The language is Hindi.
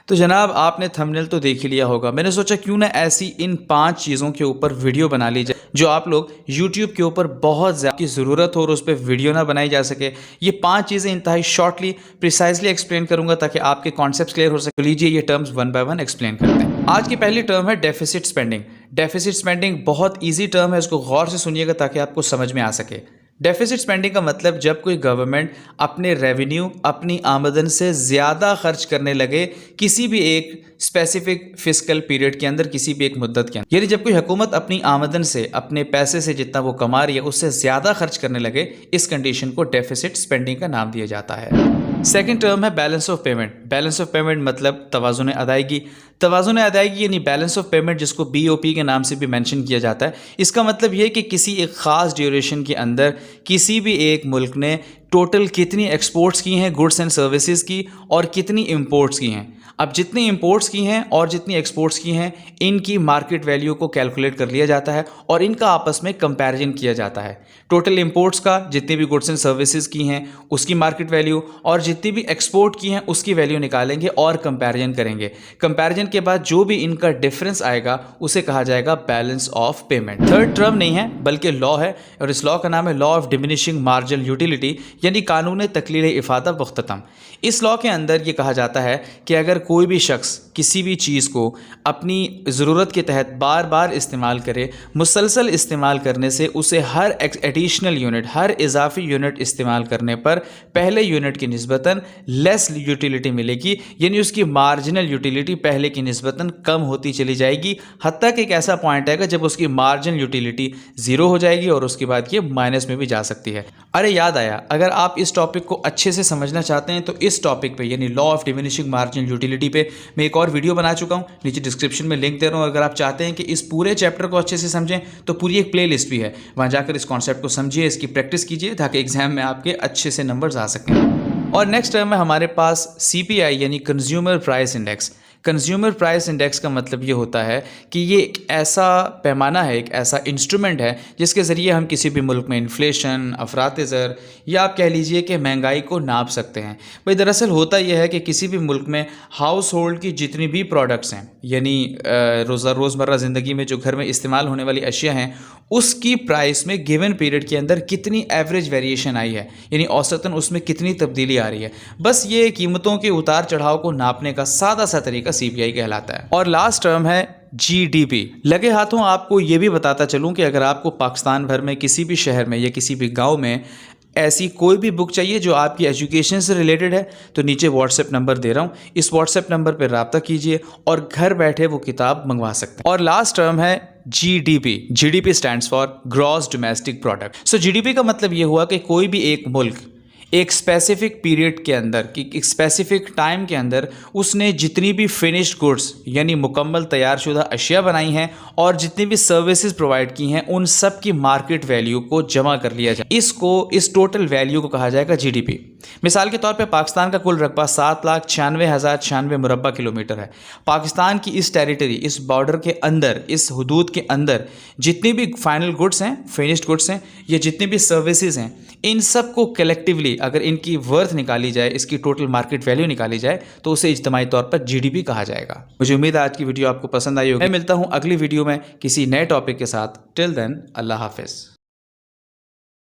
तो जनाब आपने थंबनेल तो देख ही लिया होगा। मैंने सोचा क्यों ना ऐसी इन 5 चीज़ों के ऊपर वीडियो बना ली जाए जो आप लोग YouTube के ऊपर बहुत ज़्यादा की ज़रूरत हो और उस पर वीडियो ना बनाई जा सके। ये 5 चीज़ें इंतहाई शॉर्टली प्रिसाइजली एक्सप्लेन करूंगा ताकि आपके कॉन्सेप्ट्स क्लियर हो सके। लीजिए ये terms one by one explain करते हैं। आज की पहली टर्म है डेफिसिट स्पेंडिंग। डेफिसिट स्पेंडिंग बहुत ईजी टर्म है, इसको गौर से सुनिएगा ताकि आपको समझ में आ सके। डेफिसिट स्पेंडिंग का मतलब जब कोई गवर्नमेंट अपने रेवेन्यू अपनी आमदन से ज़्यादा खर्च करने लगे किसी भी एक स्पेसिफिक फिस्कल पीरियड के अंदर, किसी भी एक मुद्दत के अंदर, यानी जब कोई हुकूमत अपनी आमदन से अपने पैसे से जितना वो कमा रही है उससे ज़्यादा खर्च करने लगे, इस कंडीशन को डेफिसिट स्पेंडिंग का नाम दिया जाता है। सेकेंड टर्म है balance of payment. Balance of payment मतलब तवाज़ुन अदायगी। तवाज़ुन अदायगी यानी बैलेंस ऑफ पेमेंट, जिसको BOP के नाम से भी मेंशन किया जाता है। इसका मतलब ये कि किसी एक ख़ास ड्यूरेशन के अंदर किसी भी एक मुल्क ने टोटल कितनी एक्सपोर्ट्स की हैं गुड्स एंड सर्विसेज की और कितनी इंपोर्ट्स की हैं। अब जितनी इंपोर्ट्स की हैं और जितनी एक्सपोर्ट्स की हैं, इनकी मार्केट वैल्यू को कैलकुलेट कर लिया जाता है और इनका आपस में कंपैरिजन किया जाता है। टोटल इंपोर्ट्स का जितनी भी गुड्स एंड सर्विसेज की हैं उसकी मार्केट वैल्यू और जितनी भी एक्सपोर्ट की हैं उसकी वैल्यू निकालेंगे और कंपैरिजन करेंगे। कंपैरिजन के बाद जो भी इनका डिफरेंस आएगा उसे कहा जाएगा balance of payment. Third term नहीं है बल्कि लॉ है और इस लॉ का नाम है law of diminishing marginal utility यानी कानून तकलील इफादा मुख्ततम। इस लॉ के अंदर ये कहा जाता है कि अगर कोई भी शख्स किसी भी चीज़ को अपनी ज़रूरत के तहत बार बार इस्तेमाल करे, मुसलसल इस्तेमाल करने से उसे हर एडिशनल यूनिट, हर इजाफी यूनिट इस्तेमाल करने पर पहले यूनिट की निस्बतन लेस यूटिलिटी मिलेगी, यानी उसकी मार्जिनल यूटिलिटी पहले की निस्बतन कम होती चली जाएगी। हत्ता कि एक ऐसा पॉइंट आएगा जब उसकी मार्जिनल यूटिलिटी ज़ीरो हो जाएगी और उसके बाद ये माइनस में भी जा सकती है। अरे याद आया, अगर आप इस टॉपिक को अच्छे से समझना चाहते हैं तो इस टॉपिक पे यानी law of diminishing marginal utility पे मैं एक और वीडियो बना चुका हूँ, नीचे डिस्क्रिप्शन में लिंक दे रहा हूँ। अगर आप चाहते हैं कि इस पूरे चैप्टर को अच्छे से समझें तो पूरी एक प्लेलिस्ट भी है, वहाँ जाकर इस कॉन्सेप्ट को समझिए, इसकी प्रैक्टिस कीजिए ताकि एग्जाम में आपके अच्छे से नंबर्स आ सकें। और नेक्स्ट टर्म है हमारे पास CPI यानी consumer price index. Consumer price index का मतलब ये होता है कि ये एक ऐसा पैमाना है, एक ऐसा इंस्ट्रूमेंट है जिसके ज़रिए हम किसी भी मुल्क में इन्फ्लेशन, अफरात ज़र या आप कह लीजिए कि महंगाई को नाप सकते हैं। भाई दरअसल होता यह है कि किसी भी मुल्क में हाउस होल्ड की जितनी भी प्रोडक्ट्स हैं यानी रोज़मर्रा ज़िंदगी में जो घर में इस्तेमाल होने वाली अशिया हैं उसकी प्राइस में गिवन पीरियड के अंदर कितनी एवरेज वेरिएशन आई है, यानी औसतन उसमें कितनी तब्दीली आ रही है। बस ये कीमतों के उतार चढ़ाव को नापने का सादा सा तरीका CPI कहलाता है। और लास्ट टर्म है GDP। लगे हाथों आपको ये भी बताता चलूँ कि अगर आपको पाकिस्तान भर में किसी भी शहर में या किसी भी गाँव में ऐसी कोई भी बुक चाहिए जो आपकी एजुकेशन से रिलेटेड है तो नीचे WhatsApp नंबर दे रहा हूँ, इस WhatsApp नंबर पर रब्ता कीजिए और घर बैठे वो किताब मंगवा सकते हैं। और लास्ट टर्म है GDP। GDP stands for gross domestic product. So GDP का मतलब ये हुआ कि कोई भी एक मुल्क एक स्पेसिफिक पीरियड के अंदर, कि एक स्पेसिफिक टाइम के अंदर उसने जितनी भी फिनिश्ड गुड्स यानी मुकम्मल तैयारशुदा अशिया बनाई हैं और जितनी भी सर्विसेज प्रोवाइड की हैं उन सब की मार्केट वैल्यू को जमा कर लिया जाए। इस टोटल वैल्यू को कहा जाएगा GDP। मिसाल के तौर पे पाकिस्तान का कुल रकबा 7,96,096 मुरब्बा किलोमीटर है। पाकिस्तान की इस टेरिटरी, इस बॉर्डर के अंदर, इस हुदूद के अंदर जितनी भी फाइनल गुड्स हैं, फिनिश्ड गुड्स हैं या जितनी भी सर्विसेज हैं, इन सब को कलेक्टिवली अगर इनकी वर्थ निकाली जाए, इसकी टोटल मार्केट वैल्यू निकाली जाए तो उसे इज्तिमाई तौर पर GDP कहा जाएगा। मुझे उम्मीद है आज की वीडियो आपको पसंद आई होगी। मैं मिलता हूँ अगली वीडियो में किसी नए टॉपिक के साथ। टिल देन अल्लाह हाफिज़।